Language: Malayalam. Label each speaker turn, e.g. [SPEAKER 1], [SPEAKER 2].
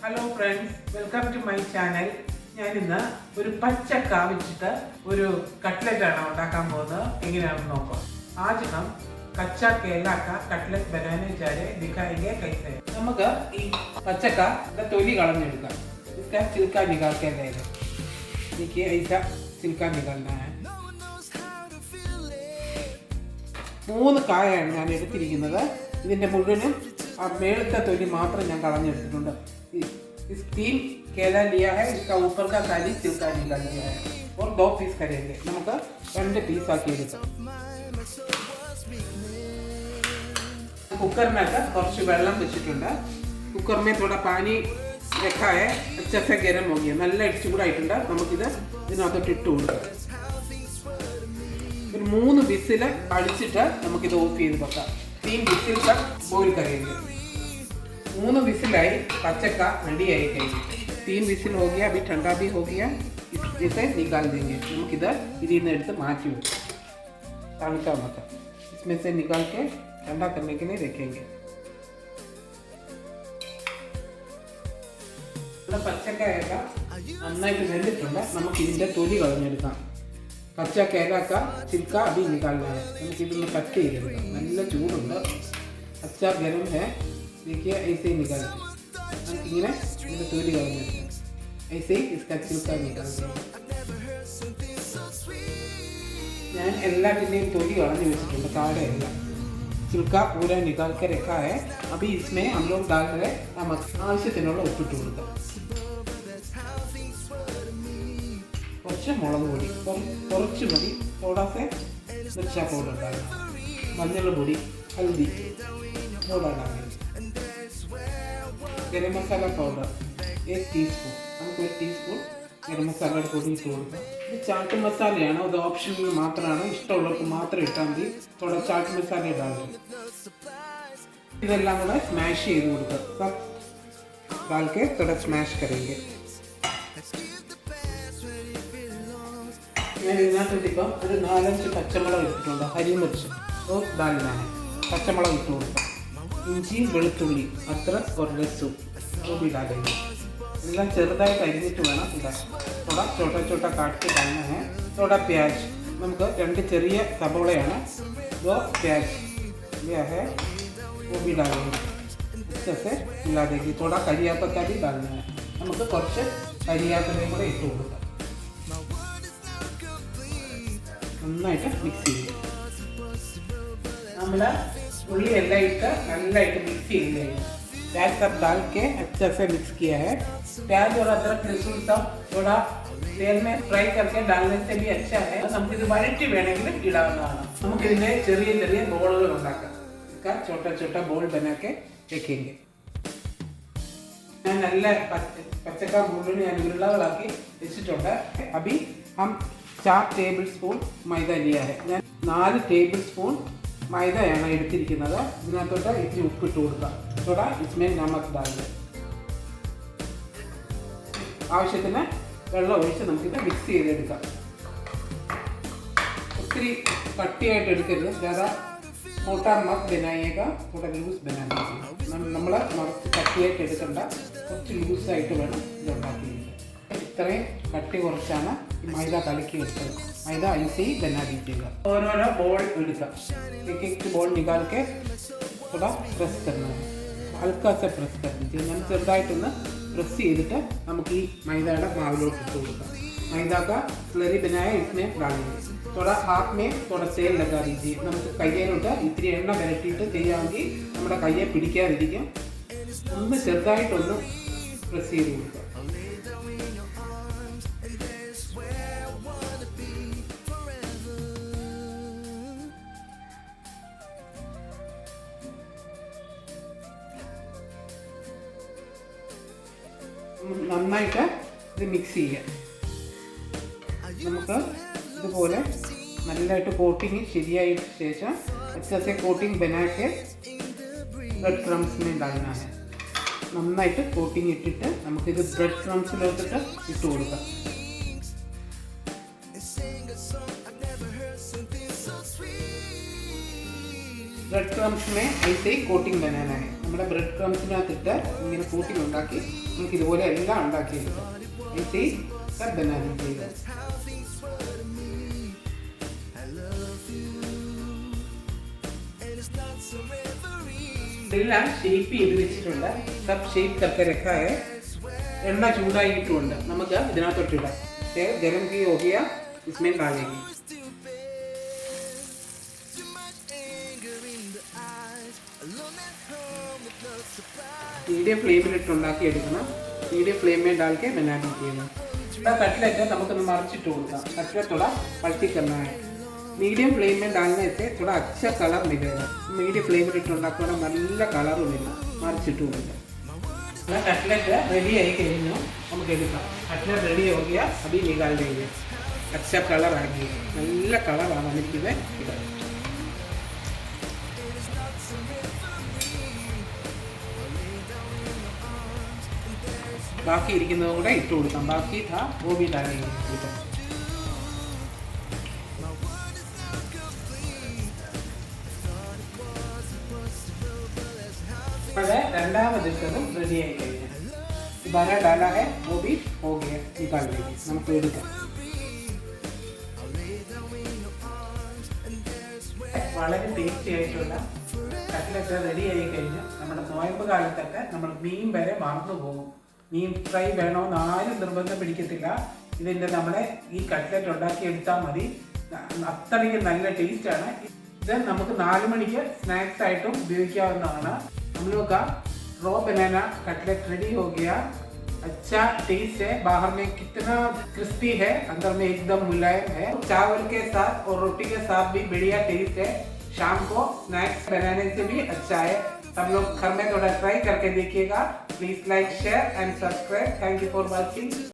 [SPEAKER 1] Hello friends, welcome to my channel. ഞാനിന്ന് ഒരു പച്ചക്ക വെച്ചിട്ട് ഒരു കട്ട്ലറ്റാണ് ഉണ്ടാക്കാൻ പോകുന്നത്. എങ്ങനെയാണെന്ന് നോക്കാം. ആദ്യം हम कच्चा केला का कटलेट बनाने जा रहे हैं, दिखाएंगे कैसे. നമുക്ക് ഈ പച്ചക്ക തൊലി കളഞ്ഞെടുക്കാം. इसका छिलका निकाल के लेना. देखिए ऐसा छिलका निकालना है. 3 കായാണ് ഞാൻ എടുത്തിരിക്കുന്നത്. ഇതിന്റെ മുഴുവനും ആ മേളത്തെ തൊലി മാത്രം ഞാൻ കളഞ്ഞെടുത്തിട്ടുണ്ട്. इस 3 केला लिया है, इसका ऊपर का खाली छिलका निकाल लिया है और 2 पीस करेंगे. നമുക്ക് 2 पीस ആക്കി എടുക്കാം. कुकर में കുറച്ച് വെള്ളം വെച്ചിട്ടുണ്ട്. कुकर में थोड़ा पानी रखा है, अच्छा से गरम हो गया. നല്ല ചൂടായിട്ടുണ്ട്. നമുക്കിത് ഇതിനകത്തോട്ട് ഇട്ട് കൊടുക്കാം. ഒരു 3 വിസിൽ അടിച്ചിട്ട് നമുക്കിത് ഓഫ് ചെയ്ത് വെക്കാം. 3 വിസിൽ तक बॉईल करेंगे. 3 विसिलाई पचक्का रेडी आई गई. 3 विसिल हो गया. अभी ठंडा भी हो गया. इसे निकाल देंगे. നമുക്ക് ഇത് ഇതിൽ നിന്ന് എടുത്ത് മാറ്റി വെക്കാം. തണുക്കാൻ വെക്കാം. इसमें से निकाल के ठंडा करने के लिए रखेंगे. പച്ചക്കായൊക്കെ നന്നായിട്ട് വെന്തിട്ടുണ്ട്. നമുക്ക് ഇതിൻ്റെ തൊലി കളഞ്ഞെടുക്കാം. कच्चा केला का छिलका अभी निकालना है. നമുക്ക് ഇതൊന്ന് കട്ട് ചെയ്തെടുക്കാം. നല്ല ചൂടുണ്ട്. अच्छा गरम है. देखिए ऐसे ही निकाल इങ്ങനെ ഇതിൻ്റെ തൊലി കളഞ്ഞെടുക്കാം. ऐसे ही इसका छिलका निकाल देंगे. ഞാൻ എല്ലാത്തിൻ്റെയും തൊലി കളഞ്ഞു വെച്ചിട്ടുണ്ട്. കാടയല്ല. छिलका पूरा निकाल के रखा है. अभी इसमें हम लोग डाल रहे नमक. ആവശ്യത്തിനുള്ള ഉപ്പിട്ട് കൊടുക്കാം. കുറച്ച് മുളക് പൊടി, കുറച്ച് മതി. थोड़ा से मिर्चा पाउडर डालना. മഞ്ഞൾ പൊടി, हल्दी थोड़ा डालेंगे. गरम मसाला पाउडर 1 टीस्पून. നമുക്ക് 1 ടീസ്പൂൺ ഗരം മസാലയുടെ പൊടി ഇട്ട് കൊടുക്കാം. ഇത് ചാട്ട് മസാലയാണ്. അത് ഓപ്ഷനിൽ മാത്രമാണ്. ഇഷ്ടമുള്ളവർക്ക് മാത്രം ഇട്ടാൽ മതി. थोड़ा चाट मसाला डालेंगे. ഇതെല്ലാം കൂടെ സ്മാഷ് ചെയ്ത് കൊടുക്കാം. सब डाल के थोड़ा स्मैश करेंगे. ഞാൻ ഇതിനകത്തോട്ട് ഇപ്പം ഒരു 4-5 പച്ചമുളക് ഇട്ടിട്ടുണ്ട്. ഹരിമിർച്ച് डालना है. പച്ചമുളക് ഇട്ട് കൊടുക്കാം. ഇഞ്ചി വെളുത്തുള്ളി അത്ര ഒരു ലസ്സും भी डालेंगे. എല്ലാം ചെറുതായിട്ട് അരിഞ്ഞിട്ട് വേണം ഇടാൻ. थोड़ा छोटा छोटा काट के डालना है. थोड़ा प्याज. നമുക്ക് 2 ചെറിയ സബോളയാണ്. 2 प्याज लिया है, वो भी डालेंगे. अच्छे से मिला देंगे. थोड़ा करियापत्ता भी डालना है. നമുക്ക് കുറച്ച് കരിയാപ്പലയും കൂടെ ഇട്ട് കൊടുക്കാം. നന്നായിട്ട് മിക്സ് ചെയ്യും. നമ്മൾ ഉള്ളി എല്ലാം ഇട്ട് നല്ലതായിട്ട് മിക്സ് ചെയ്ത് കഴിഞ്ഞു. प्याज सब डाल के अच्छे से मिक्स किया है. प्याज और अदरक लहसुन सब थोड़ा तेल में फ्राई करके डालने से भी अच्छा है. നമുക്കിത് വഴറ്റി വേണമെങ്കിൽ ഇടാവുന്നതാണ്. നമുക്കിതിൻ്റെ ചെറിയ ചെറിയ ബോളുകൾ ഉണ്ടാക്കാം. इसका छोटा छोटा बॉल बना के रखेंगे. ഞാൻ നല്ല പച്ചക്ക മുഴുവൻ ഞാൻ ഉരുളകളാക്കി വെച്ചിട്ടുണ്ട്. अभी हम 4 ടേബിൾ സ്പൂൺ മൈദ लिया है. ഞാൻ 4 ടേബിൾ സ്പൂൺ മൈദയാണ് എടുത്തിരിക്കുന്നത്. ഇതിനകത്തോട്ട് ഇത്തിരി ഉപ്പിട്ട് കൊടുക്കാം. थोड़ा इसमें नमक डाल दें. ആവശ്യത്തിന് വെള്ളം ഒഴിച്ച് നമുക്കിത് മിക്സ് ചെയ്തെടുക്കാം. ഒത്തിരി കട്ടിയായിട്ട് എടുക്കരുത്. ज़्यादा मोटा मत बनाइएगा, थोड़ा लूज बना दीजिए. നമ്മൾ നിറച്ച് കട്ടിയായിട്ട് എടുക്കണ്ട. കുറച്ച് ലൂസായിട്ട് വേണം ഇത് ഉണ്ടാക്കിയത്. ഇത്രയും കട്ടി കുറച്ചാണ് ഈ മൈദ കലക്കി എടുത്തത്. मैदा ऐसे ही बना दीजिएगा. ഓരോരോ ബോൾ എടുക്കാം. एक बॉल निकाल के थोड़ा प्रेस करना है. हल्का से प्रेस कर दीजिए. ഞാൻ ചെറുതായിട്ടൊന്ന് प्रेस ചെയ്തിട്ട് നമുക്ക് ഈ മൈദയുടെ മാവിലോട്ട് ഇട്ട് കൊടുക്കാം. मैदा का स्लरी बनाया इसमें डालेंगे. थोड़ा हाथ में थोड़ा तेल लगा दीजिए. നമുക്ക് കയ്യിലോട്ട് ഇത്തിരി എണ്ണ പുരട്ടിയിട്ട് ചെയ്യാമെങ്കിൽ നമ്മുടെ കയ്യെ പിടിക്കാതിരിക്കും. ഒന്ന് ചെറുതായിട്ടൊന്ന് പ്രസ് ചെയ്ത് കൊടുക്കാം. നന്നായിട്ട് ഇത് മിക്സ് ചെയ്യാം. നമുക്ക് ഇതുപോലെ നല്ലതായിട്ട് കോട്ടിങ് ശരിയായ ശേഷം अच्छे से कोटिंग बना के ब्रेड क्रम्स में डालना है. നന്നായിട്ട് കോട്ടിങ് ഇട്ടിട്ട് നമുക്കിത് ബ്രെഡ് ക്രംസിലോട്ടിട്ട് ഇട്ട് കൊടുക്കാം. ब्रेड क्रम्स में ऐसे ही कोटिंग बनाना है. നമ്മുടെ ബ്രെഡ് ക്രംസിനകത്തിട്ട് ഇങ്ങനെ കോട്ടിംഗ് ഉണ്ടാക്കി നമുക്ക് ഇതുപോലെ എല്ലാം ഉണ്ടാക്കിയെടുക്കാം. ബനാന കേക്ക് എല്ലാം ഷേപ്പ് ചെയ്ത് വെച്ചിട്ടുണ്ട്. സബ് ഷേപ്പ് करके रखा है. എണ്ണ ചൂടായിട്ടുമുണ്ട്. നമുക്ക് ഇതിനകത്തോട്ട് ഇടാം. ഗരം घी हो गया, इसमें डालेंगे. मीडियम फ्लेमिൽ ഇട്ട് ഉണ്ടാക്കി എടുക്കണം. मीडियम फ्लेम में डाल के बनाना चाहिए. कटलेट നമുക്കൊന്ന് മറിച്ചിട്ട് കൊടുക്കാം. कटलेट थोड़ा पलटी करना है. मीडियम फ्लेम में डालने से थोड़ा अच्छा कलर मिलेगा. मीडियम फ्लेम में ഇട്ട് ഉണ്ടാക്കുമ്പോൾ നല്ല കളർ വരും. മറിച്ചിട്ട് കൊടുക്കാം. कटलेट रेडी आई കഴിഞ്ഞു. നമുക്ക് എടുക്കാം. कटलेट रेडी हो गया. अभी निकाल देंगे. अच्छा कलर आ गया. നല്ല കളറാണ് നമുക്കിത് ഇടാം. ബാക്കി ഇരിക്കുന്നത് കൂടെ ഇട്ട് കൊടുക്കാം. ബാക്കി ഗോബി ഡാലേंगे. രണ്ടാമതിട്ടതും റെഡി ആയി കഴിഞ്ഞു. ബനാന डाला है, वो भी हो गया. निकाल देंगे. നമുക്ക് എടുക്കാം. വളരെ ടേസ്റ്റി ആയിട്ടുള്ള കട്ട്ലറ്റ് റെഡി ആയി കഴിഞ്ഞു. നമ്മുടെ നോയമ്പ് കാലത്തൊക്കെ നമ്മൾ മീൻ വരെ മറന്നു പോകും. മീൻ ഫ്രൈ വേണമെന്ന് ആരും നിർബന്ധം പിടിക്കത്തില്ല. ഇതിൻ്റെ നമ്മളെ ഈ കട്ട്ലറ്റ് ഉണ്ടാക്കി എടുത്താൽ മതി. അത്രയ്ക്ക് നല്ല ടേസ്റ്റാണ്. ഇത് നമുക്ക് 4 മണിക്ക് സ്നാക്സ് ആയിട്ടും ഉപയോഗിക്കാവുന്നതാണ്. हम लोग का रॉ बनाना कटलेट रेडी हो गया. अच्छा टेस्ट है. बाहर में कितना क्रिस्पी है, अंदर में एकदम मुलायम है. चावल के साथ और रोटी के साथ भी बढ़िया टेस्ट है. शाम को स्नैक्स बनाने से भी अच्छा है. सब लोग घर में थोड़ा ट्राई करके देखिएगा. Please like, share and subscribe. Thank you for watching.